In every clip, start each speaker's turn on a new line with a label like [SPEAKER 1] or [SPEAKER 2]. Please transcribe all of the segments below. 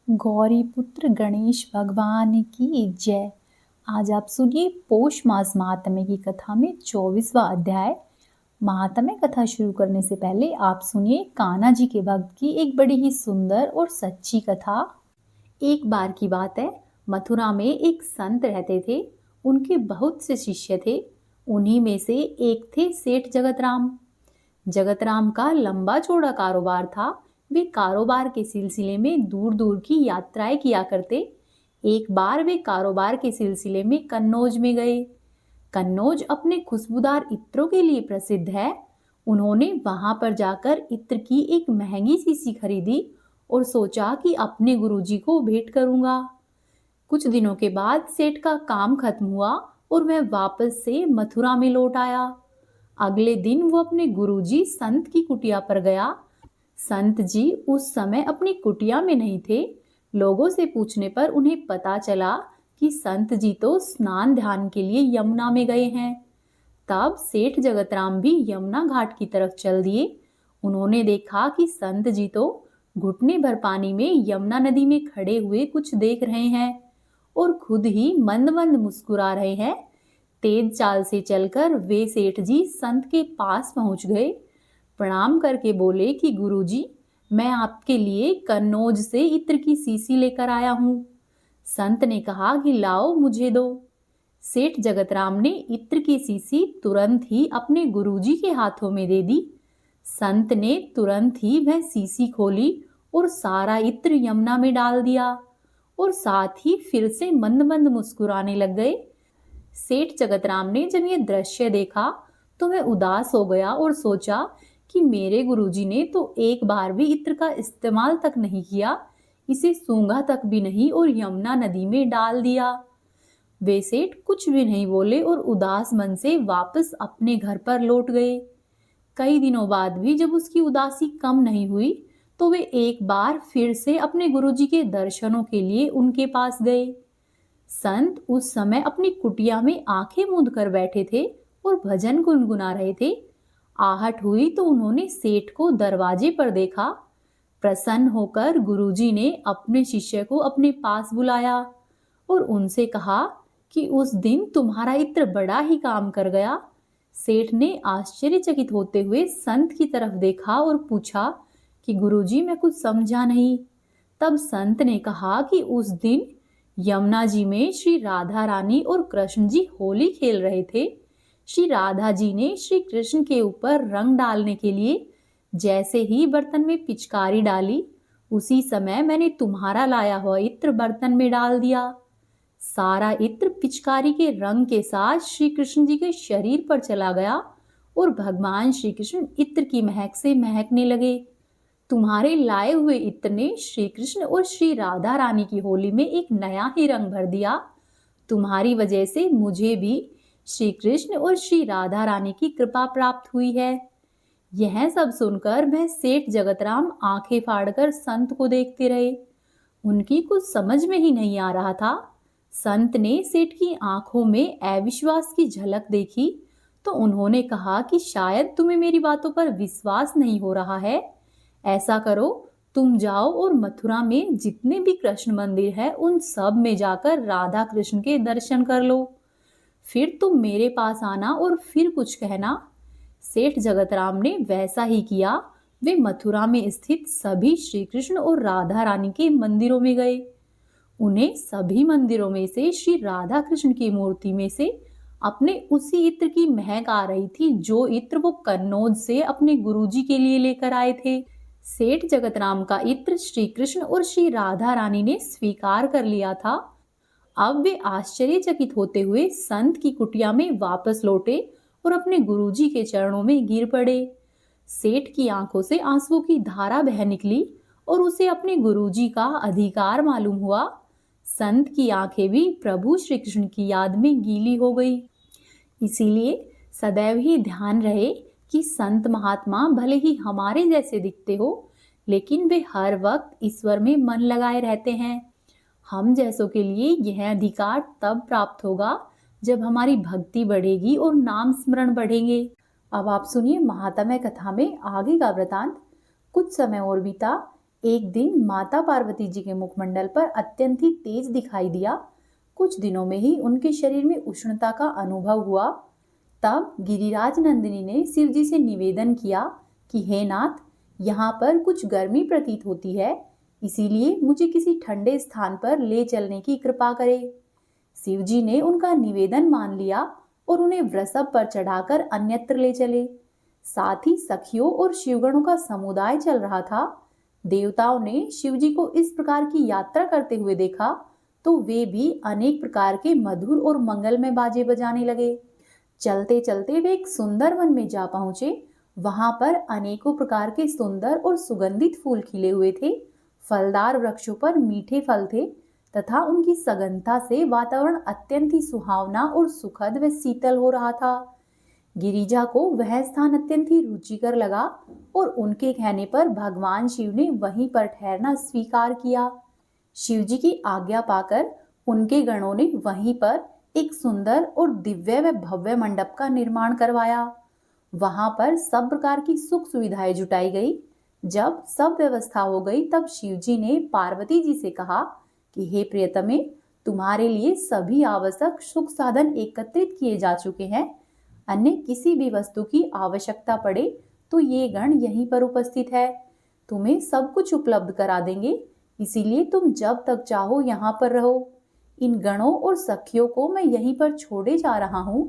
[SPEAKER 1] गौरी पुत्र गणेश भगवान की जय। आज आप सुनिए पौष मास महात्म्य की कथा में 24वां अध्याय। महात्म्य कथा शुरू करने से पहले आप सुनिए कान्हा जी के भक्त की एक बड़ी ही सुंदर और सच्ची कथा। एक बार की बात है, मथुरा में एक संत रहते थे। उनके बहुत से शिष्य थे। उन्हीं में से एक थे सेठ जगतराम। जगतराम का लंबा चौड़ा कारोबार था। वे कारोबार के सिलसिले में दूर दूर की यात्राएं किया करते। एक बार वे कारोबार के सिलसिले में कन्नौज में गए। कन्नौज अपने खुशबूदार इत्रों के लिए प्रसिद्ध है। उन्होंने वहां पर जाकर इत्र की एक महंगी शीशी खरीदी और सोचा कि अपने गुरुजी को भेंट करूंगा। कुछ दिनों के बाद सेठ का काम खत्म हुआ और वह वापस से मथुरा में लौट आया। अगले दिन वो अपने गुरुजी संत की कुटिया पर गया। संत जी उस समय अपनी कुटिया में नहीं थे। लोगों से पूछने पर उन्हें पता चला कि संत जी तो स्नान ध्यान के लिए यमुना में गए हैं। तब सेठ जगतराम भी यमुना घाट की तरफ चल दिए। उन्होंने देखा कि संत जी तो घुटने भर पानी में यमुना नदी में खड़े हुए कुछ देख रहे हैं और खुद ही मंद मंद मुस्कुरा रहे हैं। तेज चाल से चलकर वे सेठ जी संत के पास पहुंच गए। प्रणाम करके बोले कि गुरुजी, मैं आपके लिए कन्नौज से इत्र की शीशी लेकर आया हूँ। संत ने कहा कि लाओ मुझे दो। सेठ जगतराम ने इत्र की शीशी तुरंत ही अपने गुरुजी के हाथों में दे दी। संत ने तुरंत ही वह शीशी खोली और सारा इत्र यमुना में डाल दिया और साथ ही फिर से मंद मंद मुस्कुराने लग गए। सेठ जगतराम ने जब यह दृश्य देखा तो वह उदास हो गया और सोचा कि मेरे गुरुजी ने तो एक बार भी इत्र का इस्तेमाल तक नहीं किया, इसे सूंघा तक भी नहीं और यमुना नदी में डाल दिया। वे सेठ कुछ भी नहीं बोले और उदास मन से वापस अपने घर पर लौट गए। कई दिनों बाद भी जब उसकी उदासी कम नहीं हुई तो वे एक बार फिर से अपने गुरुजी के दर्शनों के लिए उनके पास गए। संत उस समय अपनी कुटिया में आंखें मूंद कर बैठे थे और भजन गुनगुना रहे थे। आहट हुई तो उन्होंने सेठ को दरवाजे पर देखा। प्रसन्न होकर गुरुजी ने अपने शिष्य को अपने पास बुलाया और उनसे कहा कि उस दिन तुम्हारा इत्र बड़ा ही काम कर गया। सेठ ने आश्चर्यचकित होते हुए संत की तरफ देखा और पूछा कि गुरुजी, मैं कुछ समझा नहीं। तब संत ने कहा कि उस दिन यमुना जी में श्री राधा रानी और कृष्ण जी होली खेल रहे थे। श्री राधा जी ने श्री कृष्ण के ऊपर रंग डालने के लिए जैसे ही बर्तन में पिचकारी डाली, उसी समय मैंने तुम्हारा लाया हुआ इत्र बर्तन में डाल दिया। सारा इत्र पिचकारी के रंग के साथ श्री कृष्ण जी के शरीर पर चला गया और भगवान श्री कृष्ण इत्र की महक से महकने लगे। तुम्हारे लाए हुए इत्र ने श्री कृष्ण और श्री राधा रानी की होली में एक नया ही रंग भर दिया। तुम्हारी वजह से मुझे भी श्री कृष्ण और श्री राधा रानी की कृपा प्राप्त हुई है। यह सब सुनकर वह सेठ जगतराम आंखें फाड़कर संत को देखते रहे। उनकी कुछ समझ में ही नहीं आ रहा था। संत ने सेठ की आंखों में अविश्वास की झलक देखी तो उन्होंने कहा कि शायद तुम्हें मेरी बातों पर विश्वास नहीं हो रहा है। ऐसा करो, तुम जाओ और मथुरा में जितने भी कृष्ण मंदिर है उन सब में जाकर राधा कृष्ण के दर्शन कर लो। फिर तुम मेरे पास आना और फिर कुछ कहना। सेठ जगतराम ने वैसा ही किया। वे मथुरा में स्थित सभी श्री कृष्ण और राधा रानी के मंदिरों में गए। उन्हें सभी मंदिरों में से श्री राधा कृष्ण की मूर्ति में से अपने उसी इत्र की महक आ रही थी जो इत्र वो कन्नौज से अपने गुरुजी के लिए लेकर आए थे। सेठ जगतराम का इत्र श्री कृष्ण और श्री राधा रानी ने स्वीकार कर लिया था। अब वे आश्चर्यचकित होते हुए संत की कुटिया में वापस लौटे और अपने गुरुजी के चरणों में गिर पड़े। सेठ की आंखों से आंसुओं की धारा बह निकली और उसे अपने गुरुजी का अधिकार मालूम हुआ। संत की आंखें भी प्रभु श्री कृष्ण की याद में गीली हो गई। इसीलिए सदैव ही ध्यान रहे कि संत महात्मा भले ही हमारे जैसे दिखते हो, लेकिन वे हर वक्त ईश्वर में मन लगाए रहते हैं। हम जैसों के लिए यह अधिकार तब प्राप्त होगा जब हमारी भक्ति बढ़ेगी और नाम स्मरण बढ़ेंगे। अब आप सुनिए महात्म्य कथा में आगे का वृतांत। कुछ समय और बीता। एक दिन माता पार्वती जी के मुखमंडल पर अत्यंत ही तेज दिखाई दिया। कुछ दिनों में ही उनके शरीर में उष्णता का अनुभव हुआ। तब गिरिराज नंदिनी ने शिव जी से निवेदन किया कि हे नाथ, यहाँ पर कुछ गर्मी प्रतीत होती है, इसीलिए मुझे किसी ठंडे स्थान पर ले चलने की कृपा करे। शिव जी ने उनका निवेदन मान लिया और उन्हें वृषभ पर चढ़ाकर अन्यत्र ले चले। साथ ही सखियों और शिवगणों का समुदाय चल रहा था। देवताओं ने शिव जी को इस प्रकार की यात्रा करते हुए देखा तो वे भी अनेक प्रकार के मधुर और मंगलमय बाजे बजाने लगे। चलते चलते वे एक सुंदर वन में जा पहुंचे। वहां पर अनेकों प्रकार के सुंदर और सुगंधित फूल खिले हुए थे। फलदार वृक्षों पर मीठे फल थे तथा उनकी सघनता से वातावरण अत्यंत ही सुहावना और सुखद व शीतल हो रहा था। गिरिजा को वह स्थान अत्यंत ही रुचिकर लगा और उनके कहने पर भगवान शिव ने वहीं पर ठहरना स्वीकार किया। शिव जी की आज्ञा पाकर उनके गणों ने वहीं पर एक सुंदर और दिव्य व भव्य मंडप का निर्माण करवाया। वहां पर सब प्रकार की सुख सुविधाएं जुटाई गई। जब सब व्यवस्था हो गई तब शिव जी ने पार्वती जी से कहा कि हे प्रियतमे, तुम्हारे लिए सभी आवश्यक सुख साधन एकत्रित किए जा चुके हैं। अन्य किसी भी वस्तु की आवश्यकता पड़े तो ये गण यहीं पर उपस्थित है, तुम्हें सब कुछ उपलब्ध करा देंगे, इसीलिए तुम जब तक चाहो यहाँ पर रहो। इन गणों और सखियों को मैं यहीं पर छोड़े जा रहा हूँ।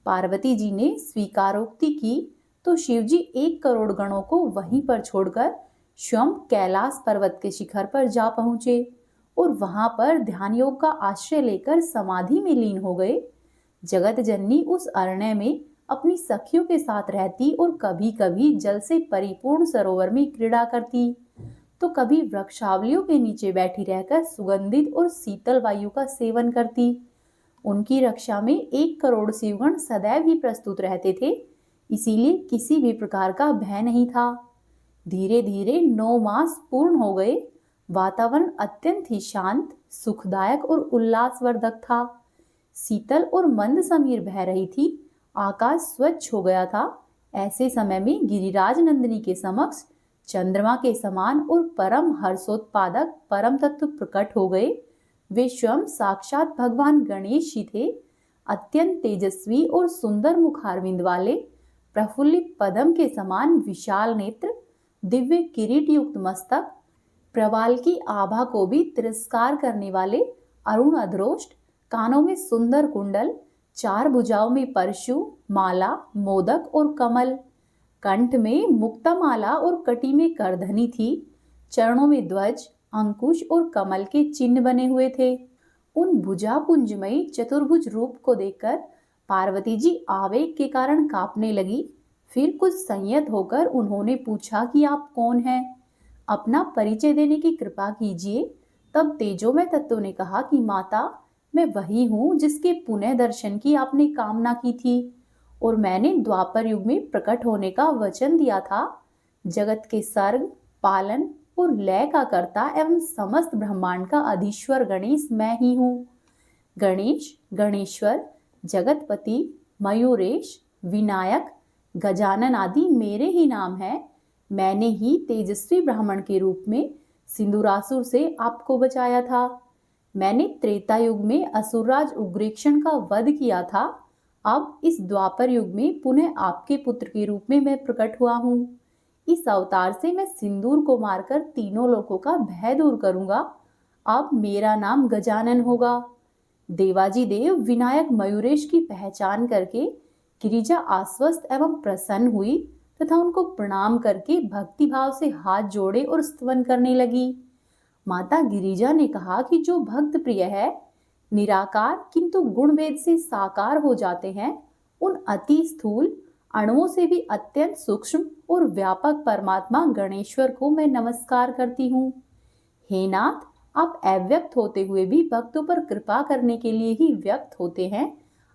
[SPEAKER 1] पार्वती जी ने स्वीकारोक्ति की तो शिव जी 1 करोड़ गणों को वहीं पर छोड़कर स्वयं कैलाश पर्वत के शिखर पर जा पहुंचे और वहां पर ध्यान योग का आश्रय लेकर समाधि में लीन हो गए। जगत जननी उस अरण्य में अपनी सखियों के साथ रहती और कभी कभी जल से परिपूर्ण सरोवर में क्रीड़ा करती तो कभी वृक्षावलियों के नीचे बैठी रहकर सुगंधित और शीतल वायु का सेवन करती। उनकी रक्षा में 1 करोड़ शिवगण सदैव ही प्रस्तुत रहते थे, इसीलिए किसी भी प्रकार का भय नहीं था। धीरे धीरे 9 मास पूर्ण हो गए। वातावरण अत्यंत ही शांत, सुखदायक और उल्लासवर्धक था। शीतल और मंद समीर बह रही थी। आकाश स्वच्छ हो गया था। ऐसे समय में गिरिराज नंदिनी के समक्ष चंद्रमा के समान और परम हर्षोत्पादक परम तत्व प्रकट हो गए। वे स्वयं साक्षात भगवान गणेश ही थे। अत्यंत तेजस्वी और सुंदर मुखारविंद वाले, प्रफुल्लित पद्म के समान विशाल नेत्र, दिव्य किरीट युक्त मस्तक, प्रवाल की आभा को भी तिरस्कार करने वाले अरुण अधरोष्ट, कानों में सुंदर कुंडल, 4 भुजाओं में परशु, माला, मोदक और कमल, कंठ में मुक्तामाला और कटी में करधनी थी। चरणों में ध्वज, अंकुश और कमल के चिन्ह बने हुए थे। उन भुजापुंजमयी चतुर्भुज रूप को देखकर पार्वती जी आवेग के कारण कांपने लगी। फिर कुछ संयत होकर उन्होंने पूछा कि आप कौन हैं? अपना परिचय देने की कृपा कीजिए। तब तेजोमय तत्व ने कहा कि माता, मैं वही हूँ जिसके पुनः दर्शन की आपने कामना की थी और मैंने द्वापर युग में प्रकट होने का वचन दिया था। जगत के सर्ग, पालन और लय का कर्ता एवं समस्त ब्रह्मांड का अधीश्वर गणेश मैं ही हूँ। गणेश, गणेश्वर, जगतपति, मयूरेश, विनायक, गजानन आदि मेरे ही नाम हैं। मैंने ही तेजस्वी ब्राह्मण के रूप में सिंदूरासुर से आपको बचाया था। मैंने त्रेता युग में असुरराज उग्रेक्षण का वध किया था। अब इस द्वापर युग में पुनः आपके पुत्र के रूप में मैं प्रकट हुआ हूँ। इस अवतार से मैं सिंदूर को मारकर तीनों लोकों का भय दूर करूंगा। अब मेरा नाम गजानन होगा। देवाजी देव विनायक मयूरेश की पहचान करके गिरिजा आश्वस्त एवं प्रसन्न हुई तथा उनको प्रणाम करके भक्ति भाव से हाथ जोड़े और स्तवन करने लगी। माता गिरिजा ने कहा कि जो भक्त प्रिय है, निराकार किंतु गुण भेद से साकार हो जाते हैं, उन अति स्थूल अणुओं से भी अत्यंत सूक्ष्म और व्यापक परमात्मा गणेश्वर को मैं नमस्कार करती हूँ। हे नाथ, आप अव्यक्त होते हुए भी भक्तों पर कृपा करने के लिए ही व्यक्त होते हैं।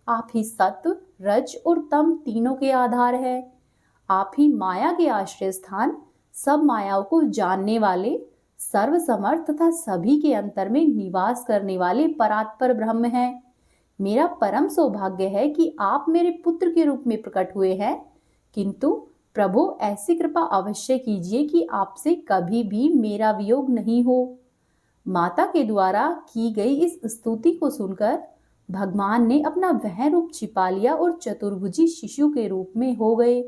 [SPEAKER 1] आप ही सत्व, रज और तम तीनों के आधार है। आप ही माया के आश्रय स्थान, सब मायाओं को जानने वाले, सर्वसमर्थ तथा सभी के अंतर में निवास करने वाले परात्पर ब्रह्म हैं। मेरा परम सौभाग्य है कि आप मेरे पुत्र के रूप में प्रकट हुए हैं, किंतु प्रभु ऐसी कृपा अवश्य कीजिए कि आपसे कभी भी मेरा वियोग नहीं हो। माता के द्वारा की गई इस स्तुति को सुनकर भगवान ने अपना वह रूप छिपा लिया और चतुर्भुजी शिशु के रूप में हो गए।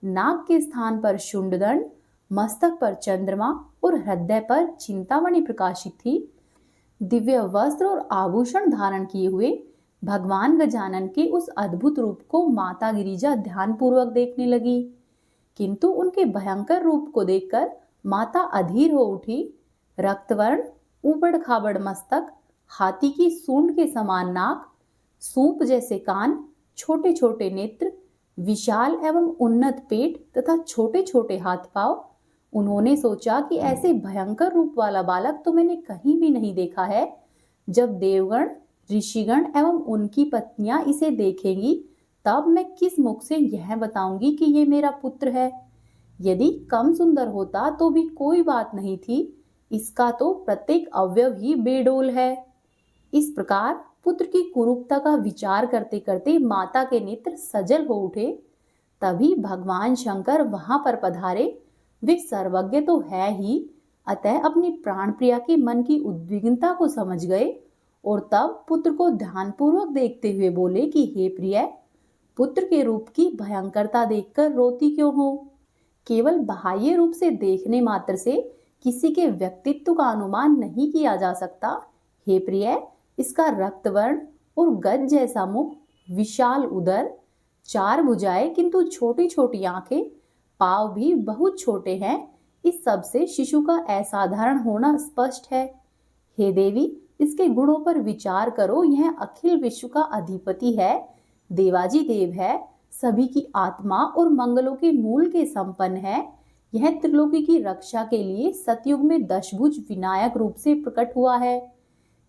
[SPEAKER 1] नाक के स्थान पर शुंडदंड, मस्तक पर चंद्रमा और हृदय पर चिंतामणि प्रकाशित थी। दिव्य वस्त्र और आभूषण धारण किए हुए भगवान गजानन के उस अद्भुत रूप को माता गिरिजा ध्यानपूर्वक देखने लगी, किंतु उनके भयंकर रूप को देखकर माता अधीर हो उठी। रक्तवर्ण, ऊबड़ खाबड़ मस्तक, हाथी की सूंड के समान नाक, सूप जैसे कान, छोटे छोटे नेत्र, विशाल एवं उन्नत पेट तथा छोटे छोटे हाथ पांव। उन्होंने सोचा कि ऐसे भयंकर रूप वाला बालक तो मैंने कहीं भी नहीं देखा है। जब देवगण, ऋषिगण एवं उनकी पत्नियां इसे देखेंगी तब मैं किस मुख से यह बताऊंगी कि ये मेरा पुत्र है। यदि कम सुंदर होता तो भी कोई बात नहीं थी, इसका तो प्रत्येक अवयव ही बेडोल है। इस प्रकार पुत्र की कुरूपता का विचार करते करते माता के नेत्र सजल हो उठे। तभी भगवान शंकर वहां पर पधारे। वे सर्वज्ञ तो है ही, अतः अपनी प्राण प्रिया के मन की उद्विग्नता को समझ गए और तब पुत्र को ध्यानपूर्वक देखते हुए बोले कि हे प्रिय, पुत्र के रूप की भयंकरता देखकर रोती क्यों हो? केवल बाह्य रूप से देखने मात्र से किसी के व्यक्तित्व का अनुमान नहीं किया जा सकता। हे प्रिय, इसका रक्तवर्ण और गज जैसा मुख, विशाल उदर, चार भुजाएं किंतु छोटी छोटी आंखें, पांव भी बहुत छोटे हैं। इस सब से शिशु का असाधारण होना स्पष्ट है। हे देवी, इसके गुणों पर विचार करो। यह अखिल विश्व का अधिपति है, देवाजी देव है, सभी की आत्मा और मंगलों के मूल के संपन्न है। यह त्रिलोकी की रक्षा के लिए सतयुग में दशभुज विनायक रूप से प्रकट हुआ है।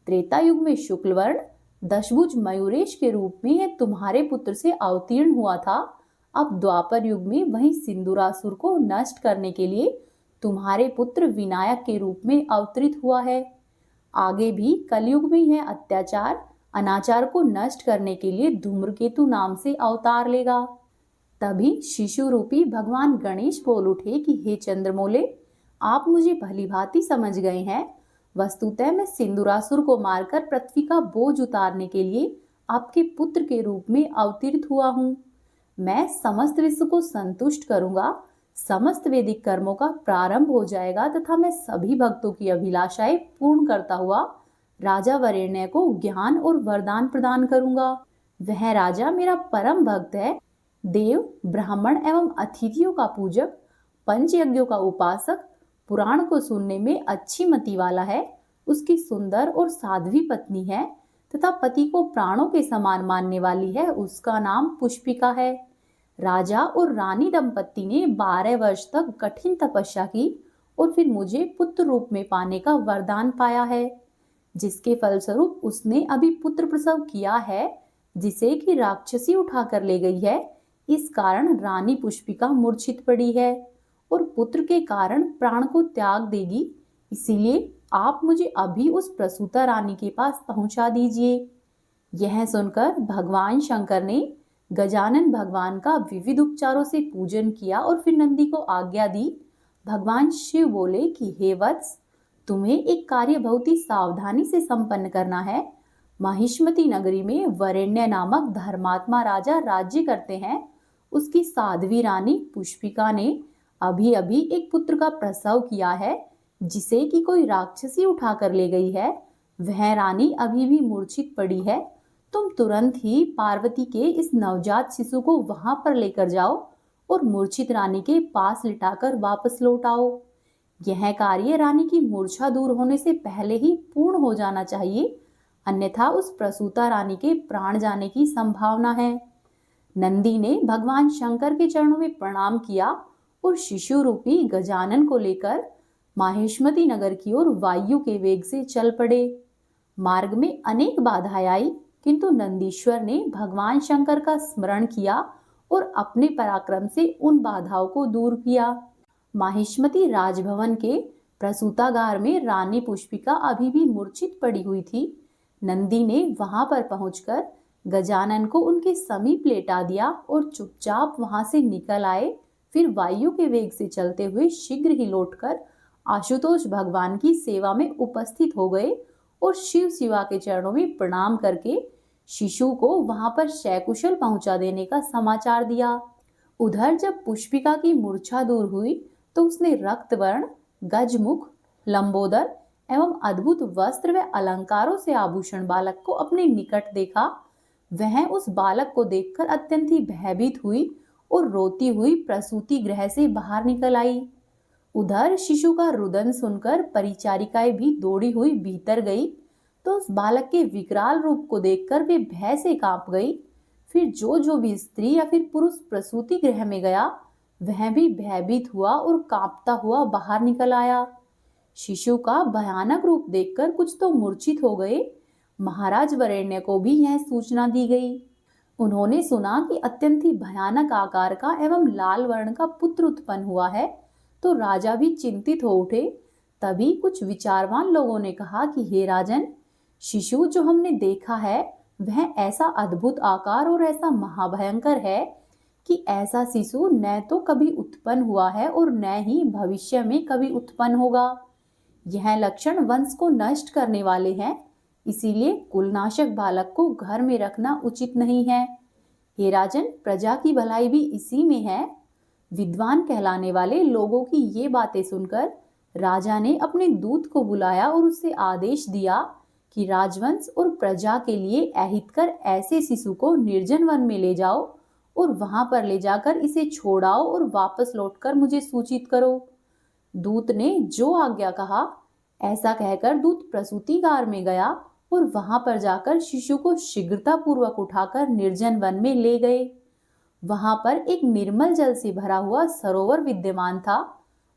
[SPEAKER 1] त्रेता युग में शुक्ल वर्ण दशभुज मयूरेश के रूप में यह तुम्हारे पुत्र से अवतीर्ण हुआ था। अब द्वापर युग में वही सिंदूरासुर को नष्ट करने के लिए तुम्हारे पुत्र विनायक के रूप में अवतरित हुआ है। आगे भी कलयुग में यह अत्याचार अनाचार को नष्ट करने के लिए धूम्रकेतु नाम से अवतार लेगा। तभी शिशु रूपी भगवान गणेश बोल उठे कि हे चंद्रमौले, आप मुझे भलीभांति समझ गए हैं। वस्तुतः मैं सिंदूरासुर को मारकर पृथ्वी का बोझ उतारने के लिए आपके पुत्र के रूप में अवतरित हुआ हूँ। मैं समस्त विश्व को संतुष्ट करूंगा, समस्त वैदिक कर्मों का प्रारंभ हो जाएगा तथा मैं सभी भक्तों की अभिलाषाएं पूर्ण करता हुआ राजा वरेण्य को ज्ञान और वरदान प्रदान करूंगा। वह राजा मेरा परम भक्त है, देव, ब्राह्मण एवं अतिथियों का पूजक, पंचयज्ञों का उपासक, पुराण को सुनने में अच्छी मति वाला है, उसकी सुंदर और साध्वी पत्नी है तथा पति को प्राणों के समान मानने वाली है, उसका नाम पुष्पिका है। राजा और रानी दंपत्ति ने 12 वर्ष तक कठिन तपस्या की और फिर मुझे पुत्र रूप में पाने का वरदान पाया है, जिसके फलस्वरूप उसने अभी पुत्र प्रसव किया है, जिसे कि राक्षसी उठा कर ले गई है। इस कारण रानी पुष्पिका मूर्छित पड़ी है और पुत्र के कारण प्राण को त्याग देगी। इसीलिए आप मुझे अभी उस प्रसूता रानी के पास पहुंचा दीजिए। यह सुनकर भगवान शंकर ने गजानन भगवान का विविध उपचारों से पूजन किया और फिर नंदी को आज्ञा दी। भगवान शिव बोले कि हे वत्स, तुम्हें एक कार्य बहुत ही सावधानी से संपन्न करना है। महिष्मती नगरी में वरेण्य नामक धर्मात्मा राजा राज्य करते हैं। उसकी साध्वी रानी पुष्पिका ने अभी अभी एक पुत्र का प्रसव किया है, जिसे कि कोई राक्षसी उठा कर ले गई है। वह रानी अभी भी मूर्छित पड़ी है। तुम तुरंत ही पार्वती के इस नवजात शिशु को वहां पर लेकर जाओ और मूर्छित रानी के पास लिटाकर वापस लौट आओ। यह कार्य रानी की मूर्छा दूर होने से पहले ही पूर्ण हो जाना चाहिए, अन्यथा उस प्रसूता रानी के प्राण जाने की संभावना है। नंदी ने भगवान शंकर के चरणों में प्रणाम किया और शिशु रूपी गजानन को लेकर माहेश्मती नगर की ओर वायु के वेग से चल पड़े। मार्ग में अनेक बाधाएं आई, किंतु नंदीश्वर ने भगवान शंकर का स्मरण किया और अपने पराक्रम से उन बाधाओं को दूर किया। माहिष्मती राजभवन के प्रसूतागार में रानी पुष्पिका अभी भी मूर्छित पड़ी हुई थी। नंदी ने वहां पर पहुंचकर गजानन को उनके समीप लेटा दिया और चुपचाप वहां से निकल आए फिर वायु के वेग से चलते हुए शीघ्र ही लौटकर आशुतोष भगवान की सेवा में उपस्थित हो गए और शिव शिवा के चरणों में प्रणाम करके शिशु को वहां पर सकुशल पहुंचा देने का समाचार दिया। उधर जब पुष्पिका की मूर्छा दूर हुई तो उसने रक्त वर्ण, गजमुख, लंबोदर एवं अद्भुत वस्त्र व अलंकारों से आभूषण बालक को अपने निकट देखा। वह उस बालक को देखकर अत्यंत ही भयभीत हुई और रोती हुई प्रसूति गृह से बाहर निकल आई। उधर शिशु का रुदन सुनकर परिचारिकाएं भी दौड़ी हुई भीतर गई तो उस बालक के विकराल रूप को देखकर वे भय से कांप गई। फिर जो जो भी स्त्री या फिर पुरुष प्रसूति गृह में गया वह भी भयभीत हुआ और कांपता हुआ बाहर निकल आया। शिशु का भयानक रूप देखकर कुछ तो मूर्छित हो गए। महाराज वरेण्य को भी यह सूचना दी गई। उन्होंने सुना कि अत्यंत ही भयानक आकार का एवं लाल वर्ण का पुत्र उत्पन्न हुआ है तो राजा भी चिंतित हो उठे। तभी कुछ विचारवान लोगों ने कहा कि हे राजन, शिशु जो हमने देखा है वह ऐसा अद्भुत आकार और ऐसा महाभयंकर है कि ऐसा शिशु न तो कभी उत्पन्न हुआ है और न ही भविष्य में कभी उत्पन्न होगा। यह लक्षण वंश को नष्ट करने वाले हैं, इसीलिए कुलनाशक बालक को घर में रखना उचित नहीं है। हे राजन, प्रजा की भलाई भी इसी में है। विद्वान कहलाने वाले लोगों की ये बातें सुनकर राजा ने अपने दूत को बुलाया और उससे आदेश दिया कि राजवंश और प्रजा के लिए अहित कर ऐसे शिशु को निर्जन वन में ले जाओ और वहां पर ले जाकर इसे छोड़ाओ और वापस लौटकर मुझे सूचित करो। दूत ने जो आज्ञा कहा, ऐसा कहकर दूत प्रसूतिगार में गया और वहां पर जाकर शिशु को शीघ्रता पूर्वक उठाकर निर्जन वन में ले गए। वहां पर एक निर्मल जल से भरा हुआ सरोवर विद्यमान था।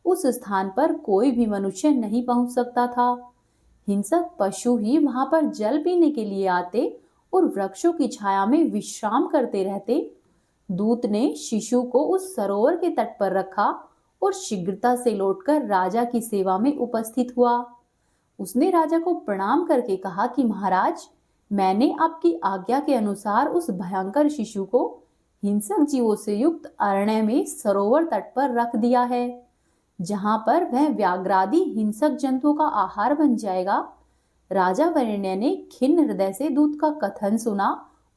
[SPEAKER 1] उस स्थान पर कोई भी मनुष्य नहीं पहुंच सकता था। हिंसक पशु ही वहां पर जल पीने के लिए आते और वृक्षों की छाया में विश्राम करते रहते। दूत ने शिशु को उस सरोवर के तट पर रखा और शीघ्रता से लौटकर राजा की सेवा में उपस्थित हुआ। उसने राजा को प्रणाम करके कहा कि महाराज, मैंने आपकी आज्ञा के अनुसार उस भयंकर शिशु को हिंसक जीवों से युक्त अरण्य में सरोवर तट पर रख दिया है, जहां पर वह व्याघ्रादि हिंसक जंतुओं का आहार बन जाएगा। राजा वरेण्य ने खिन्न हृदय से दूत का कथन सुना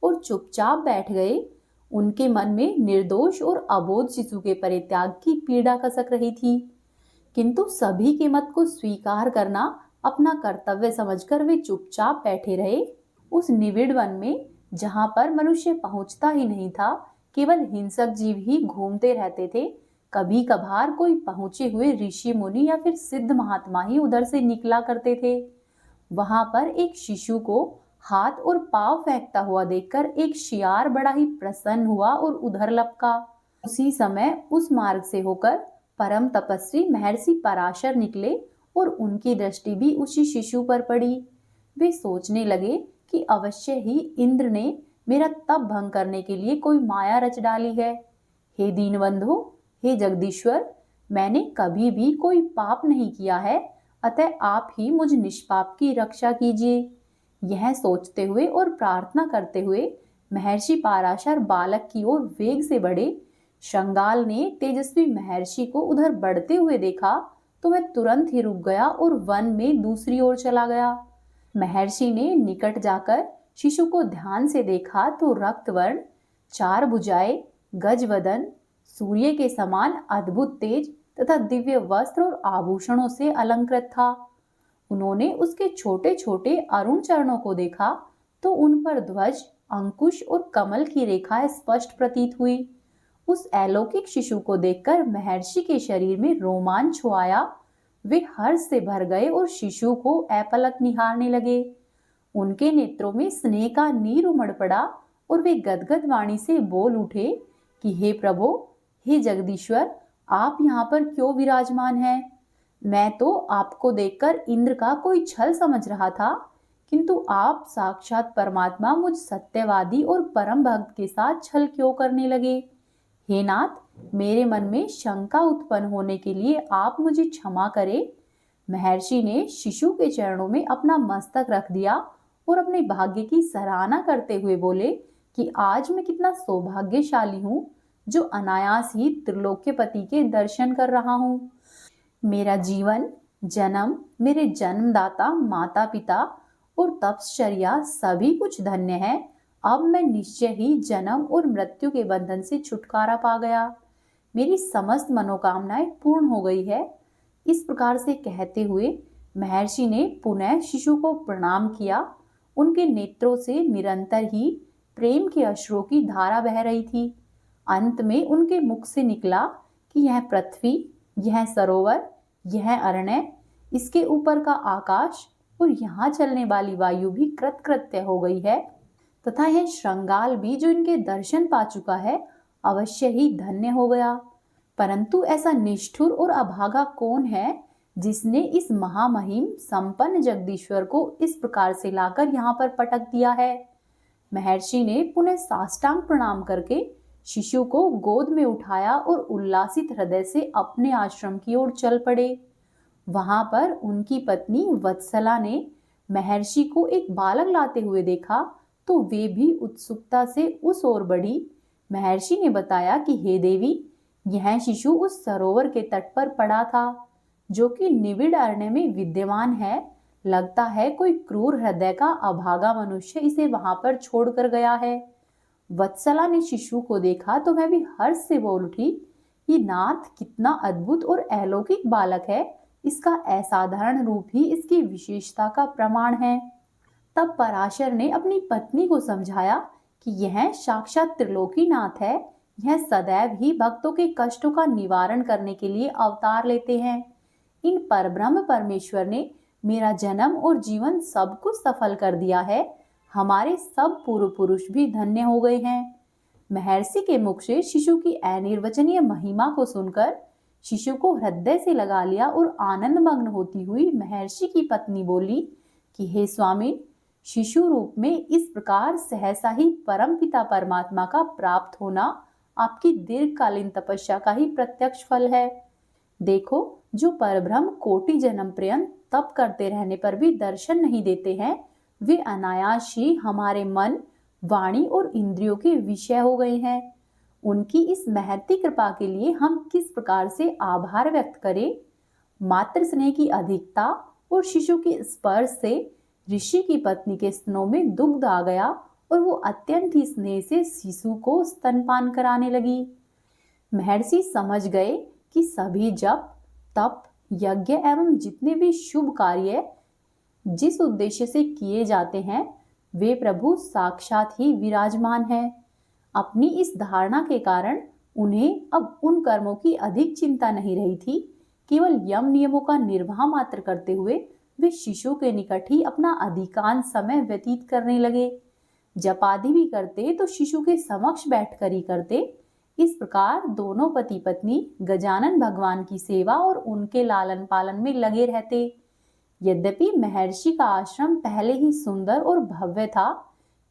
[SPEAKER 1] और चुपचाप बैठ गए। उनके मन में निर्दोष और अबोध शिशु के परित्याग की पीड़ा कसक रही थी, किंतु सभी के मत को स्वीकार करना अपना कर्तव्य समझकर वे चुपचाप बैठे रहे। उस निविड़ वन में जहां पर मनुष्य पहुंचता ही नहीं था, केवल हिंसक जीव ही घूमते रहते थे। कभी कभार कोई पहुंचे हुए ऋषि मुनि या फिर सिद्ध महात्मा ही उधर से निकला करते थे। वहां पर एक शिशु को हाथ और पांव फेंकता हुआ देखकर एक शियार बड़ा ही प्रसन्न हुआ और उधर लपका। उसी समय उस मार्ग से होकर परम तपस्वी महर्षि पराशर निकले और उनकी दृष्टि भी उसी शिशु पर पड़ी। वे सोचने लगे कि अवश्य ही इंद्र ने मेरा तप भंग करने के लिए कोई माया रच डाली है। हे दीनबंधु, हे जगदीश्वर, मैंने कभी भी कोई पाप नहीं किया है, अतः आप ही मुझ निष्पाप की रक्षा कीजिए। यह सोचते हुए और प्रार्थना करते हुए महर्षि पराशर बालक की ओर वेग से बढ़े। शंगाल ने तेजस्वी महर्षि को उधर बढ़ते हुए देखा तो वह तुरंत ही रुक गया और वन में दूसरी ओर चला गया। महर्षि ने निकट जाकर शिशु को ध्यान से देखा तो रक्तवर्ण, चार भुजाएं, गजवदन, सूर्य के समान अद्भुत तेज तथा दिव्य वस्त्र और आभूषणों से अलंकृत था। उन्होंने उसके छोटे छोटे अरुण चरणों को देखा तो उन पर ध्वज, अंकुश और कमल की रेखाएं स्पष्ट प्रतीत हुई। उस अलौकिक शिशु को देखकर महर्षि के शरीर में रोमांच हो आया। वे हर्ष से भर गए और शिशु को अपलक निहारने लगे। उनके नेत्रों में स्नेह का नीर उमड़ पड़ा और वे गदगद वाणी से बोल उठे कि हे प्रभु, हे जगदीश्वर, आप यहाँ पर क्यों विराजमान हैं? मैं तो आपको देखकर इंद्र का कोई छल समझ रहा था, किंतु आप साक्षात परमात्मा मुझ सत्यवादी और परम भक्त के साथ छल क्यों करने लगे? हे नाथ, मेरे मन में शंका उत्पन्न होने के लिए आप मुझे क्षमा करें। महर्षि ने शिशु के चरणों में अपना मस्तक रख दिया और अपने भाग्य की सराहना करते हुए बोले कि आज मैं कितना सौभाग्यशाली हूँ जो अनायास ही त्रिलोक्यपति के दर्शन कर रहा हूँ। मेरा जीवन, जन्म, मेरे जन्मदाता माता पिता और तपश्चर्या सभी कुछ धन्य है। अब मैं निश्चय ही जन्म और मृत्यु के बंधन से छुटकारा पा गया। मेरी समस्त मनोकामनाएं पूर्ण हो गई है। इस प्रकार से कहते हुए महर्षि ने पुनः शिशु को प्रणाम किया। उनके नेत्रों से निरंतर ही प्रेम के अश्रुओं की धारा बह रही थी। अंत में उनके मुख से निकला कि यह पृथ्वी, यह सरोवर, यह अरण्य, इसके ऊपर का आकाश और यहाँ चलने वाली वायु भी कृतकृत्य हो गई है, तथा यह श्रृंगाल भी जो इनके दर्शन पा चुका है अवश्य ही धन्य हो गया। परंतु ऐसा निष्ठुर और अभागा कौन है जिसने इस महामहिम संपन्न जगदीश्वर को इस प्रकार से लाकर यहाँ पर पटक दिया है। महर्षि ने पुनः साष्टांग प्रणाम करके शिशु को गोद में उठाया और उल्लासित हृदय से अपने आश्रम की ओर चल पड़े। वहां पर उनकी पत्नी वत्सला ने महर्षि को एक बालक लाते हुए देखा तो वे भी उत्सुकता से उस ओर बढ़ी। महर्षि ने बताया कि हे देवी, यह शिशु उस सरोवर के तट पर पड़ा था जो कि निविड़ अरण्य में विद्यमान है। लगता है कोई क्रूर हृदय का अभागा मनुष्य इसे वहां पर छोड़कर गया है। वत्सला ने शिशु को देखा तो वह भी हर्ष से बोल उठी, ये नाथ कितना अद्भुत और अलौकिक बालक है, इसका असाधारण रूप ही इसकी विशेषता का प्रमाण है। तब पराशर ने अपनी पत्नी को समझाया कि यह साक्षात त्रिलोकीनाथ है। यह सदैव ही भक्तों के कष्टों का निवारण करने के लिए अवतार लेते हैं। इन परब्रह्म परमेश्वर ने मेरा जन्म और जीवन सब कुछ सफल कर दिया है। हमारे सब पूर्व पुरुष भी धन्य हो गए हैं। महर्षि के मुख से शिशु की अनिर्वचनीय महिमा को सुनकर शिशु को हृदय से लगा लिया और आनंद मग्न होती हुई महर्षि की पत्नी बोली कि हे स्वामी, शिशु रूप में इस प्रकार सहसा ही परमपिता परमात्मा का प्राप्त होना आपकी दीर्घकालीन तपस्या का ही प्रत्यक्ष फल है। देखो, जो परब्रह्म कोटि जन्म पर्यंत तप करते रहने पर भी दर्शन नहीं देते हैं, वे अनायास ही हमारे मन, वाणी और इंद्रियों के विषय हो गए हैं। उनकी इस महती कृपा के लिए हम किस प्रकार से आभार व्यक्त करें। मातृ स्नेह की अधिकता और शिशु के स्पर्श से ऋषि की पत्नी के स्तनों में दुग्ध आ गया और वो अत्यंत ही स्नेह से शिशु को स्तनपान कराने लगी। महर्षि समझ गए कि सभी जप, तप, यज्ञ एवं जितने भी शुभ कार्य जिस उद्देश्य से किए जाते हैं वे प्रभु साक्षात ही विराजमान हैं। अपनी इस धारणा के कारण उन्हें अब उन कर्मों की अधिक चिंता नहीं रही थी। केवल यम नियमों का निर्वाह मात्र करते हुए वे शिशु के निकट ही अपना अधिकांश समय व्यतीत करने लगे। जप आदि भी करते तो शिशु के समक्ष बैठकर ही करते। इस प्रकार दोनों पति पत्नी गजानन भगवान की सेवा और उनके लालन पालन में लगे रहते। यद्यपि महर्षि का आश्रम पहले ही सुंदर और भव्य था,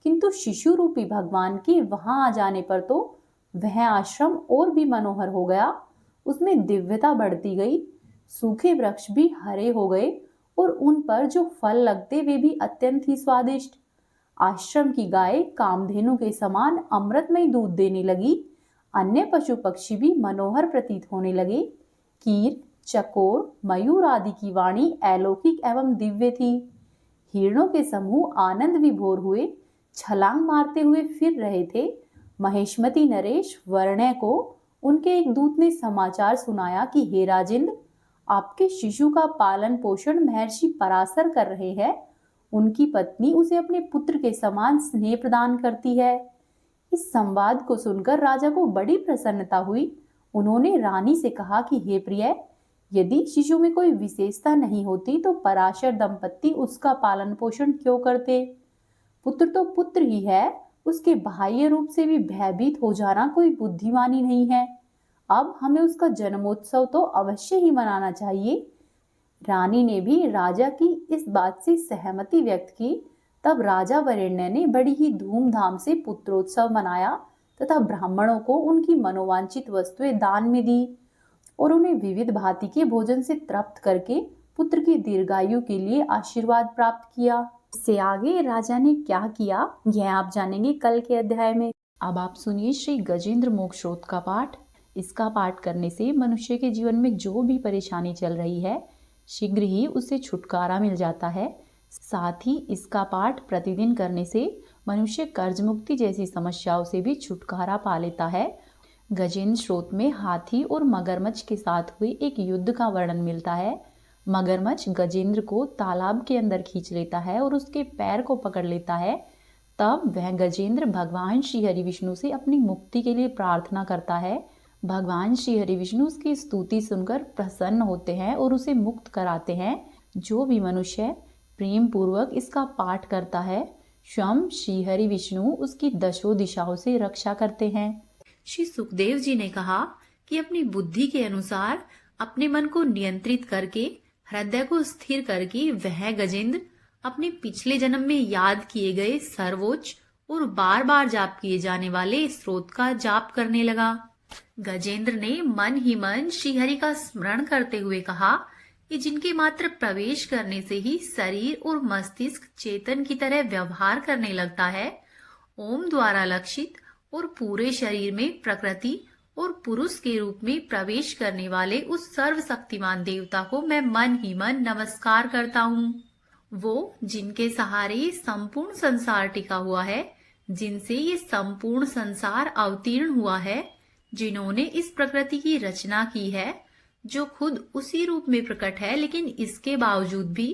[SPEAKER 1] किंतु शिशु रूपी भगवान के वहां आ जाने पर तो वह आश्रम और भी मनोहर हो गया। उसमें दिव्यता बढ़ती गई। सूखे वृक्ष भी हरे हो गए और उन पर जो फल लगते वे भी अत्यंत ही स्वादिष्ट। आश्रम की गाय कामधेनु के समान अमृतमय दूध देने लगी। अन्य पशु पक्षी भी मनोहर प्रतीत होने लगे। कीर, चकोर, मयूर आदि की वाणी अलौकिक एवं दिव्य थी। हिरणों के समूह आनंद विभोर हुए छलांग मारते हुए फिर रहे थे। महेशमती नरेश वर्ण्य को उनके एक दूत ने समाचार सुनाया कि हे राजेंद्र, आपके शिशु का पालन पोषण महर्षि पराशर कर रहे हैं। उनकी पत्नी उसे अपने पुत्र के समान स्नेह प्रदान करती है। इस संवाद को सुनकर राजा को बड़ी प्रसन्नता हुई। उन्होंने रानी से कहा कि हे प्रिय, यदि शिशु में कोई विशेषता नहीं होती तो पराशर दंपत्ति उसका पालन पोषण क्यों करते। पुत्र तो पुत्र ही है, उसके बाह्य रूप से भी भयभीत हो जाना कोई बुद्धिमानी नहीं है। अब हमें उसका जन्मोत्सव तो अवश्य ही मनाना चाहिए। रानी ने भी राजा की इस बात से सहमति व्यक्त की। तब राजा वरेण्य ने बड़ी ही धूमधाम से पुत्रोत्सव मनाया तथा ब्राह्मणों को उनकी मनोवांछित वस्तुएं दान में दी और उन्हें विविध भांति के भोजन से तृप्त करके पुत्र की दीर्घायु के लिए आशीर्वाद प्राप्त किया। इससे आगे राजा ने क्या किया यह आप जानेंगे कल के अध्याय में। अब आप सुनिए श्री गजेंद्र मोक्षोक्त का पाठ। इसका पाठ करने से मनुष्य के जीवन में जो भी परेशानी चल रही है, शीघ्र ही उससे छुटकारा मिल जाता है। साथ ही इसका पाठ प्रतिदिन करने से मनुष्य कर्ज मुक्ति जैसी समस्याओं से भी छुटकारा पा लेता है। गजेंद्र स्रोत में हाथी और मगरमच्छ के साथ हुए एक युद्ध का वर्णन मिलता है। मगरमच्छ गजेंद्र को तालाब के अंदर खींच लेता है और उसके पैर को पकड़ लेता है। तब वह गजेंद्र भगवान श्री हरि विष्णु से अपनी मुक्ति के लिए प्रार्थना करता है। भगवान श्री हरि विष्णु उसकी स्तुति सुनकर प्रसन्न होते हैं और उसे मुक्त कराते हैं। जो भी मनुष्य प्रेम पूर्वक इसका पाठ करता है, स्वयं श्री हरि विष्णु उसकी दशों दिशाओं से रक्षा करते हैं। श्री सुखदेव जी ने कहा कि अपनी बुद्धि के अनुसार अपने मन को नियंत्रित करके हृदय को स्थिर करके वह गजेंद्र अपने पिछले जन्म में याद किए गए सर्वोच्च और बार बार जाप किए जाने वाले स्रोत का जाप करने लगा। गजेंद्र ने मन ही मन श्रीहरि का स्मरण करते हुए कहा कि जिनके मात्र प्रवेश करने से ही शरीर और मस्तिष्क चेतन की तरह व्यवहार करने लगता है, ओम द्वारा लक्षित और पूरे शरीर में प्रकृति और पुरुष के रूप में प्रवेश करने वाले उस सर्वशक्तिमान देवता को मैं मन ही मन नमस्कार करता हूँ। वो जिनके सहारे संपूर्ण संसार टिका हुआ है, जिनसे ये संपूर्ण संसार अवतीर्ण हुआ है, जिन्होंने इस प्रकृति की रचना की है, जो खुद उसी रूप में प्रकट है, लेकिन इसके बावजूद भी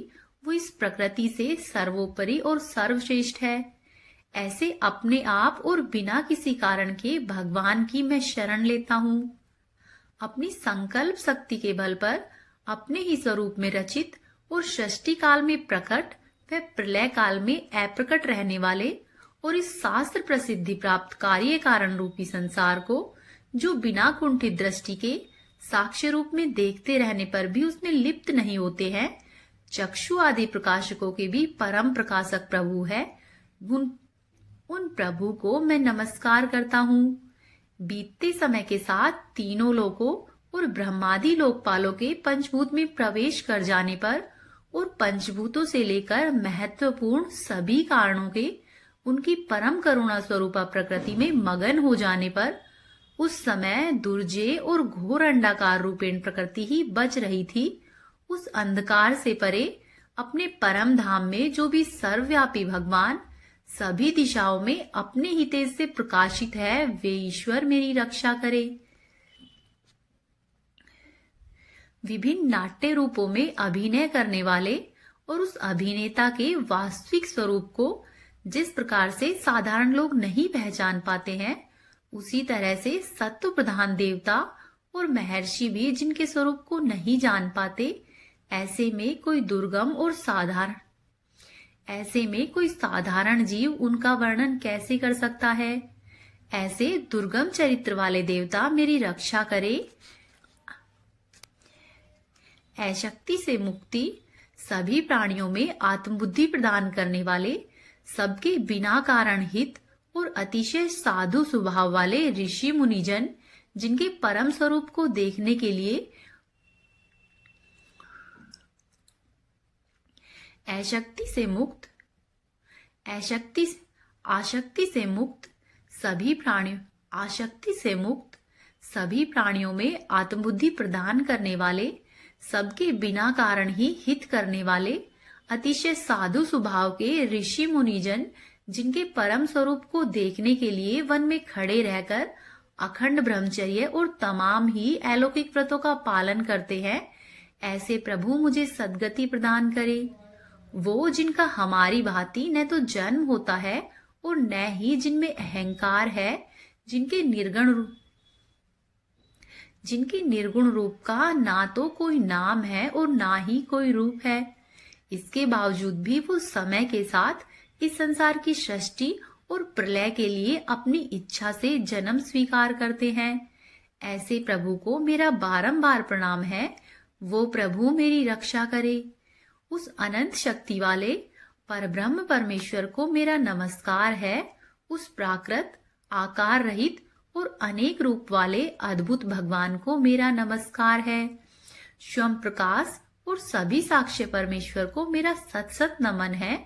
[SPEAKER 1] वो इस प्रकृति से सर्वोपरि और सर्वश्रेष्ठ है। ऐसे अपने आप और बिना किसी कारण के भगवान की मैं शरण लेता हूँ। अपनी संकल्प शक्ति के बल पर अपने ही स्वरूप में रचित और सृष्टि काल में प्रकट व प्रलय काल में अप्रकट रहने वाले और इस शास्त्र प्रसिद्धि प्राप्त कार्य कारण रूपी संसार को, जो बिना कुंठित दृष्टि के साक्ष्य रूप में देखते रहने पर भी उसमें लिप्त नहीं होते हैं, चक्षु आदि प्रकाशकों के भी परम प्रकाशक प्रभु है, उन प्रभु को मैं नमस्कार करता हूँ। बीतते समय के साथ तीनों लोकों और ब्रह्मादि लोकपालों के पंचभूत में प्रवेश कर जाने पर और पंचभूतों से लेकर महत्वपूर्ण सभी कारणों के उनकी परम करुणा स्वरूपा प्रकृति में मगन हो जाने पर उस समय दुर्जय और घोर अंडाकार रूपेण प्रकृति ही बच रही थी। उस अंधकार से परे अपने परम धाम में जो भी सर्वव्यापी भगवान सभी दिशाओं में अपने ही तेज से प्रकाशित है, वे ईश्वर मेरी रक्षा करे। विभिन्न नाट्य रूपों में अभिनय करने वाले और उस अभिनेता के वास्तविक स्वरूप को जिस प्रकार से साधारण लोग नहीं पहचान पाते हैं, उसी तरह से सत्व प्रधान देवता और महर्षि भी जिनके स्वरूप को नहीं जान पाते, ऐसे में कोई साधारण जीव उनका वर्णन कैसे कर सकता है। ऐसे दुर्गम चरित्र वाले देवता मेरी रक्षा करे। अशक्ति से मुक्ति, सभी प्राणियों में आत्मबुद्धि प्रदान करने वाले, सबके बिना कारण हित और अतिशय साधु स्वभाव वाले ऋषि मुनिजन, जिनके परम स्वरूप को देखने के लिए आसक्ति से मुक्त सभी प्राणियों में आत्मबुद्धि प्रदान करने वाले, सबके बिना कारण ही हित करने वाले, अतिशय साधु स्वभाव के ऋषि मुनिजन, जिनके परम स्वरूप को देखने के लिए वन में खड़े रहकर अखंड ब्रह्मचर्य और तमाम ही अलौकिक व्रतों का पालन करते हैं, ऐसे प्रभु मुझे सद्गति प्रदान करे। वो जिनका हमारी भांति न तो जन्म होता है और न ही जिनमें अहंकार है, जिनके निर्गुण रूप का ना तो कोई नाम है और ना ही कोई रूप है, इसके बावजूद भी वो समय के साथ इस संसार की सृष्टि और प्रलय के लिए अपनी इच्छा से जन्म स्वीकार करते हैं। ऐसे प्रभु को मेरा बारंबार प्रणाम है। वो प्रभु मेरी रक्षा करे। उस अनंत शक्ति वाले परब्रह्म परमेश्वर को मेरा नमस्कार है। उस प्राकृत, आकार रहित और अनेक रूप वाले अद्भुत भगवान को मेरा नमस्कार है। स्वयं प्रकाश और सभी साक्ष्य परमेश्वर को मेरा सत सत नमन है।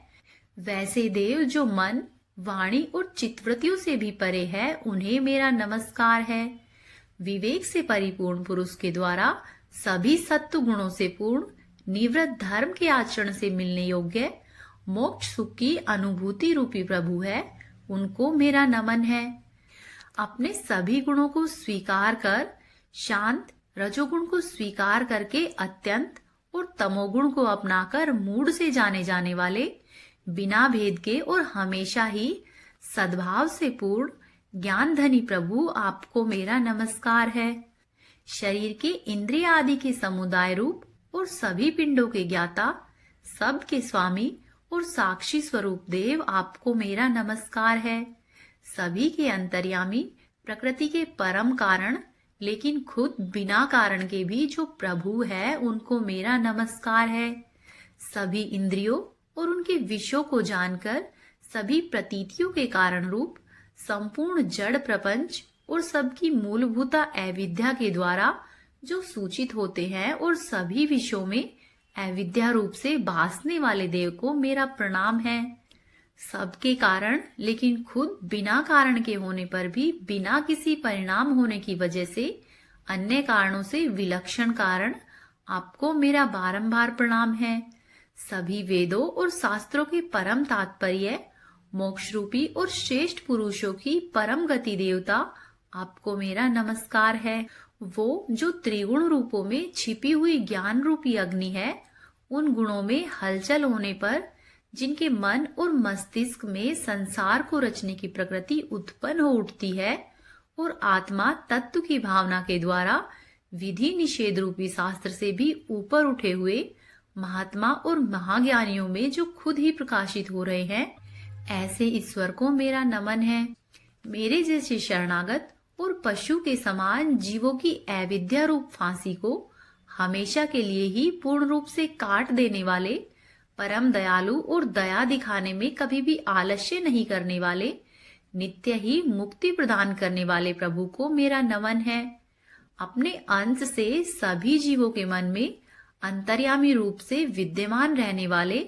[SPEAKER 1] वैसे देव जो मन वाणी और चित्तवृत्तियों से भी परे है, उन्हें मेरा नमस्कार है। विवेक से परिपूर्ण पुरुष के द्वारा सभी सत्व गुणों से पूर्ण, निवृत्त धर्म के आचरण से मिलने योग्य मोक्ष सुख की अनुभूति रूपी प्रभु है, उनको मेरा नमन है। अपने सभी गुणों को स्वीकार कर शांत, रजोगुण को स्वीकार करके अत्यंत और तमोगुण को अपनाकर मूढ़ से जाने जाने वाले, बिना भेद के और हमेशा ही सद्भाव से पूर्ण ज्ञान धनी प्रभु, आपको मेरा नमस्कार है। शरीर के इंद्रिय आदि के समुदाय रूप और सभी पिंडों के ज्ञाता, सब के स्वामी और साक्षी स्वरूप देव, आपको मेरा नमस्कार है। सभी के अंतर्यामी, प्रकृति के परम कारण, लेकिन खुद बिना कारण के भी जो प्रभु है, उनको मेरा नमस्कार है। सभी इंद्रियों और उनके विषयों को जानकर सभी प्रतीतियों के कारण रूप संपूर्ण जड़ प्रपंच और सबकी मूलभूता अविद्या के द्वारा जो सूचित होते हैं और सभी विषयों में अविद्या रूप से भासने वाले देव को मेरा प्रणाम है। सबके कारण, लेकिन खुद बिना कारण के होने पर भी बिना किसी परिणाम होने की वजह से अन्य कारणों से विलक्षण कारण, आपको मेरा बारंबार प्रणाम है। सभी वेदों और शास्त्रों के परम तात्पर्य, मोक्ष रूपी और श्रेष्ठ पुरुषों की परम गति देवता, आपको मेरा नमस्कार है। वो जो त्रिगुण रूपों में छिपी हुई ज्ञान रूपी अग्नि है, उन गुणों में हलचल होने पर जिनके मन और मस्तिष्क में संसार को रचने की प्रकृति उत्पन्न हो उठती है और आत्मा तत्व की भावना के द्वारा विधि निषेध रूपी शास्त्र से भी ऊपर उठे हुए महात्मा और महाज्ञानियों में जो खुद ही प्रकाशित हो रहे हैं, ऐसे ईश्वर को मेरा नमन है। मेरे जैसे शरणागत और पशु के समान जीवों की अविद्या रूप फांसी को हमेशा के लिए ही पूर्ण रूप से काट देने वाले, परम दयालु और दया दिखाने में कभी भी आलस्य नहीं करने वाले, नित्य ही मुक्ति प्रदान करने वाले प्रभु को मेरा नमन है। अपने अंश से सभी जीवों के मन में अंतर्यामी रूप से विद्यमान रहने वाले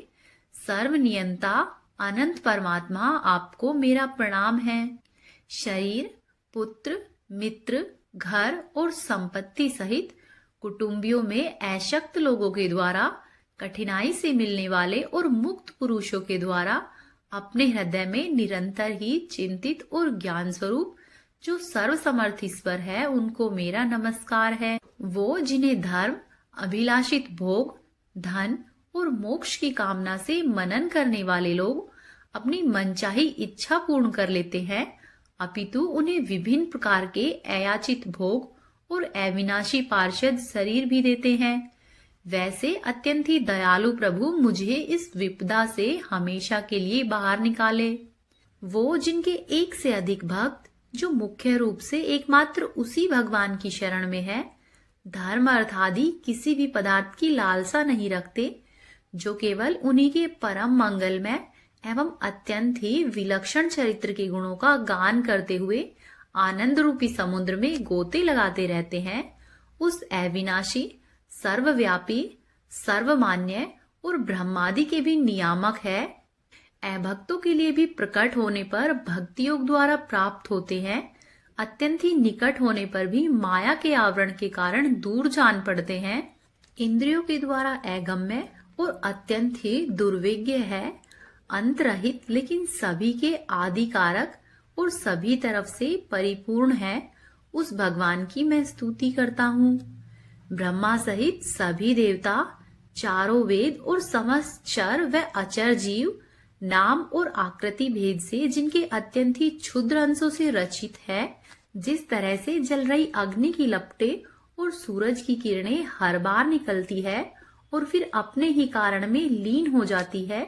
[SPEAKER 1] सर्वनियंता अनंत परमात्मा, आपको मेरा प्रणाम है। शरीर, पुत्र, मित्र, घर और संपत्ति सहित कुटुंबियों में अशक्त लोगों के द्वारा कठिनाई से मिलने वाले और मुक्त पुरुषों के द्वारा अपने हृदय में निरंतर ही चिंतित और ज्ञान स्वरूप जो सर्वसमर्थ ईश्वर है, उनको मेरा नमस्कार है। वो जिन्हें धर्म, अभिलाषित भोग, धन और मोक्ष की कामना से मनन करने वाले लोग अपनी मनचाही इच्छा पूर्ण कर लेते हैं, अपितु उन्हें विभिन्न प्रकार के अयाचित भोग और अविनाशी पार्षद शरीर भी देते हैं, वैसे अत्यंत ही दयालु प्रभु मुझे इस विपदा से हमेशा के लिए बाहर निकाले। वो जिनके एक से अधिक भक्त, जो मुख्य रूप से एकमात्र उसी भगवान की शरण में है, धर्म अर्थ आदि किसी भी पदार्थ की लालसा नहीं रखते, जो केवल उन्हीं के परम मंगलमय एवं अत्यंत ही विलक्षण चरित्र के गुणों का गान करते हुए आनंद रूपी समुद्र में गोते लगाते रहते हैं, उस अविनाशी, सर्वव्यापी, सर्वमान्य और ब्रह्मादि के भी नियामक है, अभक्तों के लिए भी प्रकट होने पर भक्ति योग द्वारा प्राप्त होते हैं, अत्यंत ही निकट होने पर भी माया के आवरण के कारण दूर जान पड़ते हैं, इंद्रियों के द्वारा अगम्य और अत्यंत ही दुर्विज्ञ है, अंतरहित लेकिन सभी के आदि कारक और सभी तरफ से परिपूर्ण है, उस भगवान की मैं स्तुति करता हूँ। ब्रह्मा सहित सभी देवता, चारों वेद और समस्त चर व अचर जीव नाम और आकृति भेद से जिनके अत्यंत ही क्षुद्र अंशों से रचित है, जिस तरह से जल रही अग्नि की लपटें और सूरज की किरणें हर बार निकलती है और फिर अपने ही कारण में लीन हो जाती है,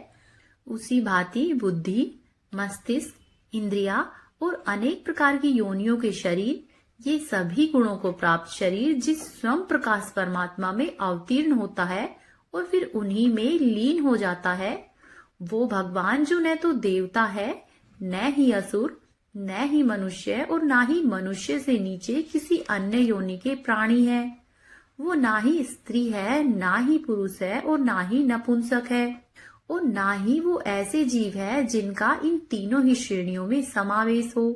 [SPEAKER 1] उसी भांति बुद्धि, मस्तिष्क, इंद्रिया और अनेक प्रकार की योनियों के शरीर, ये सभी गुणों को प्राप्त शरीर जिस स्वयं प्रकाश परमात्मा में अवतीर्ण होता है और फिर उन्हीं में लीन हो जाता है, वो भगवान जो न तो देवता है, न ही असुर, न ही मनुष्य और ना ही मनुष्य से नीचे किसी अन्य योनि के प्राणी है, वो ना ही स्त्री है, ना ही पुरुष है और ना ही नपुंसक है, और ना ही वो ऐसे जीव है जिनका इन तीनों ही श्रेणियों में समावेश हो।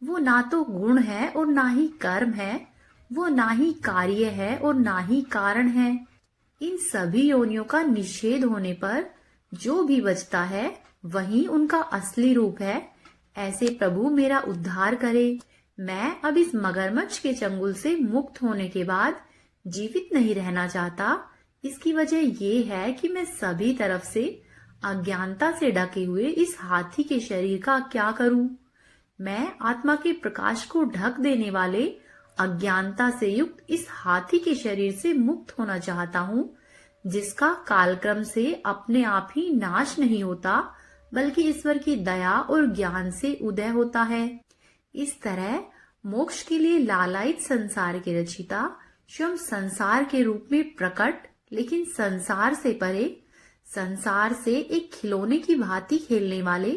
[SPEAKER 1] वो ना तो गुण है और ना ही कर्म है, वो ना ही कार्य है और ना ही कारण है। इन सभी योनियों का निषेध होने पर जो भी बचता है वही उनका असली रूप है। ऐसे प्रभु मेरा उद्धार करे। मैं अब इस मगरमच्छ के चंगुल से मुक्त होने के बाद जीवित नहीं रहना चाहता। इसकी वजह ये है कि मैं सभी तरफ से अज्ञानता से ढके हुए इस हाथी के शरीर का क्या करूं। मैं आत्मा के प्रकाश को ढक देने वाले अज्ञानता से युक्त इस हाथी के शरीर से मुक्त होना चाहता हूँ, जिसका कालक्रम से अपने आप ही नाश नहीं होता, बल्कि ईश्वर की दया और ज्ञान से उदय होता है। इस तरह मोक्ष के लिए लालायित संसार के रचिता स्वयं संसार के रूप में प्रकट, लेकिन संसार से परे, संसार से एक खिलौने की भांति खेलने वाले,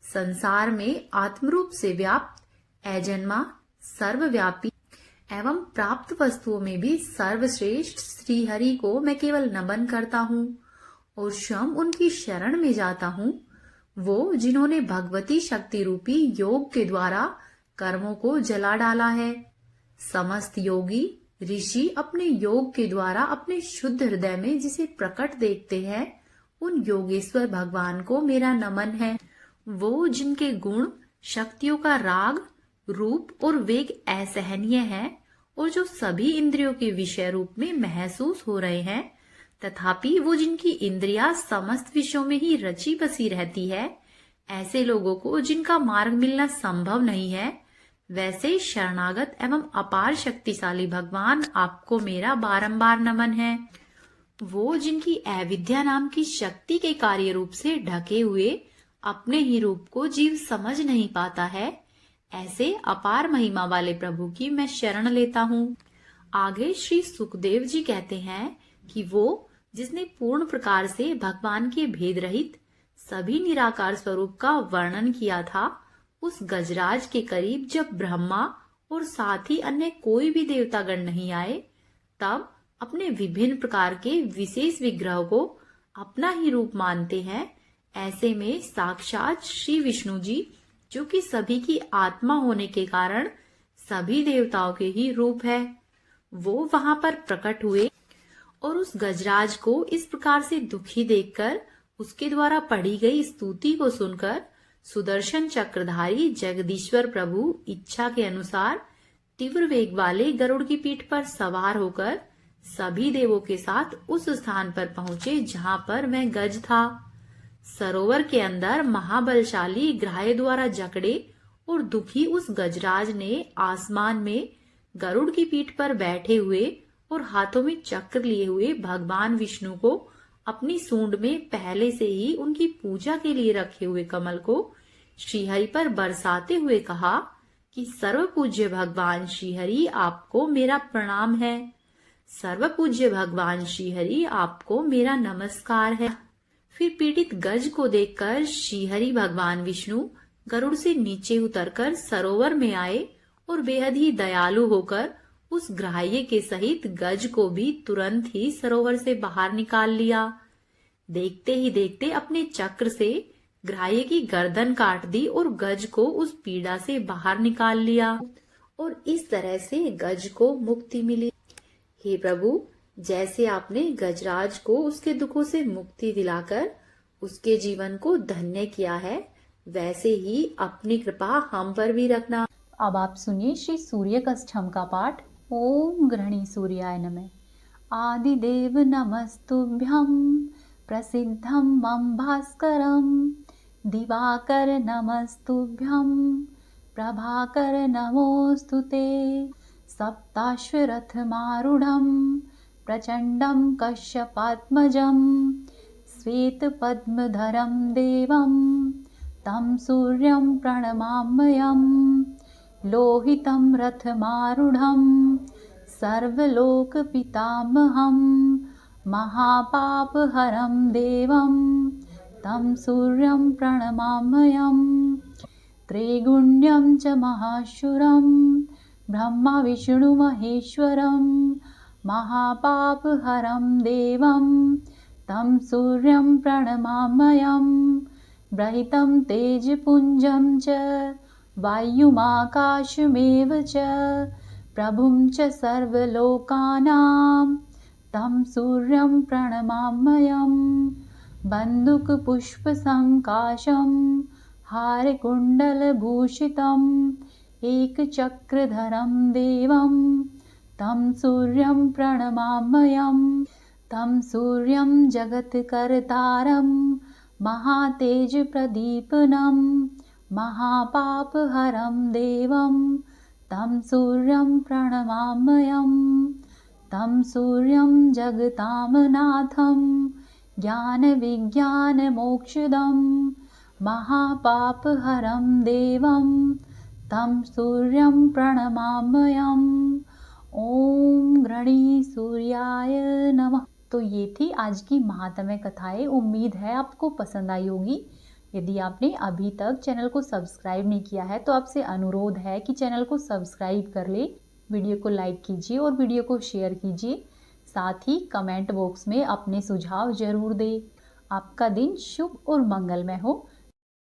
[SPEAKER 1] संसार में आत्मरूप से व्याप्त, अजन्मा, सर्वव्यापी एवं प्राप्त वस्तुओं में भी सर्वश्रेष्ठ श्री हरि को मैं केवल नमन करता हूँ और स्वयं उनकी शरण में जाता हूँ। वो जिन्होंने भगवती शक्ति रूपी योग के द्वारा कर्मों को जला डाला है। समस्त योगी ऋषि अपने योग के द्वारा अपने शुद्ध हृदय में जिसे प्रकट देखते हैं, उन योगेश्वर भगवान को मेरा नमन है। वो जिनके गुण, शक्तियों का राग, रूप और वेग असहनीय है और जो सभी इंद्रियों के विषय रूप में महसूस हो रहे हैं, तथापि वो जिनकी इंद्रियां समस्त विषयों में ही रची बसी रहती है, ऐसे लोगों को जिनका मार्ग मिलना संभव नहीं है, वैसे शरणागत एवं अपार शक्तिशाली भगवान आपको मेरा बारंबार नमन है। वो जिनकी अविद्या नाम की शक्ति के कार्य रूप से ढके हुए अपने ही रूप को जीव समझ नहीं पाता है, ऐसे अपार महिमा वाले प्रभु की मैं शरण लेता हूँ। आगे श्री सुखदेव जी कहते हैं कि वो जिसने पूर्ण प्रकार से भगवान के भेद रहित सभी निराकार स्वरूप का वर्णन किया था, उस गजराज के करीब जब ब्रह्मा और साथ ही अन्य कोई भी देवतागण नहीं आए, तब अपने विभिन्न प्रकार के विशेष विग्रह को अपना ही रूप मानते हैं। ऐसे में साक्षात श्री विष्णु जी, जो कि सभी की आत्मा होने के कारण सभी देवताओं के ही रूप है, वो वहां पर प्रकट हुए और उस गजराज को इस प्रकार से दुखी देखकर उसके द्वारा पढ़ी गई स्तुति को सुनकर सुदर्शन चक्रधारी जगदीश्वर प्रभु इच्छा के अनुसार तीव्र वेग वाले गरुड़ की पीठ पर सवार होकर सभी देवों के साथ उस स्थान पर पहुंचे जहां पर वह गज था। सरोवर के अंदर महाबलशाली ग्राह्य द्वारा जकड़े और दुखी उस गजराज ने आसमान में गरुड़ की पीठ पर बैठे हुए और हाथों में चक्र लिए हुए भगवान विष्णु को अपनी सूंड में पहले से ही उनकी पूजा के लिए रखे हुए कमल को श्रीहरि पर बरसाते हुए कहा कि सर्व पूज्य भगवान श्रीहरि आपको मेरा प्रणाम है। सर्व पूज्य भगवान श्रीहरि आपको मेरा नमस्कार है। फिर पीड़ित गज को देखकर श्रीहरि भगवान विष्णु गरुड़ से नीचे उतरकर सरोवर में आए और बेहद ही दयालु होकर उस ग्राह्य के सहित गज को भी तुरंत ही सरोवर से बाहर निकाल लिया। देखते ही देखते अपने चक्र से ग्राह्य की गर्दन काट दी और गज को उस पीड़ा से बाहर निकाल लिया और इस तरह से गज को मुक्ति मिली। हे प्रभु, जैसे आपने गजराज को उसके दुखों से मुक्ति दिलाकर उसके जीवन को धन्य किया है, वैसे ही अपनी कृपा हम पर भी रखना। अब आप सुनिए श्री सूर्य कष्टम का पाठ। ओम गृहणी सूर्याय नमः। आदिदेव नमस्तुभ्यं प्रसिद्धं मम भास्करं दिवाकर नमस्तुभ्यं प्रभाकर नमोस्तुते सप्ताश्वरथमारूढं प्रचण्डं कश्यपात्मजं श्वेतपद्मधरं देवं तं सूर्यं प्रणमाम्यहं लोहितं रथमारूढं सर्वलोकपितामहं महापापहरं देवं तं सूर्यं प्रणमाम्यहं त्रैगुण्यं च महाशूरं ब्रह्मा विष्णुमहेश्वरं महापापहरं देवं तं सूर्यं प्रणमाम्यहं ब्रहितं तेजपुञ्जं च वायुमाकाशमेव च प्रभुं च सर्वलोकानां तं सूर्यं प्रणमाम्यहं बन्दुकपुष्पसङ्काशं हारकुण्डलभूषितम् एकचक्रधरं देवं तं सूर्यं प्रणमाम्यहं तं सूर्यं जगत्कर्तारं महातेजप्रदीपनं महापापहरं देवं तं सूर्यं प्रणमाम्यहं तं सूर्यं जगतां ज्ञानविज्ञानमोक्षदं महापापहरं देवं तं सूर्यं प्रणमाम्यहं। ओम गणेशसूर्याय नमः। तो ये थी आज की महात्म्य कथाएं। उम्मीद है आपको पसंद आई होगी। यदि आपने अभी तक चैनल को सब्सक्राइब नहीं किया है तो आपसे अनुरोध है कि चैनल को सब्सक्राइब कर ले, वीडियो को लाइक कीजिए और वीडियो को शेयर कीजिए। साथ ही कमेंट बॉक्स में अपने सुझाव जरूर दें। आपका दिन शुभ और मंगलमय हो।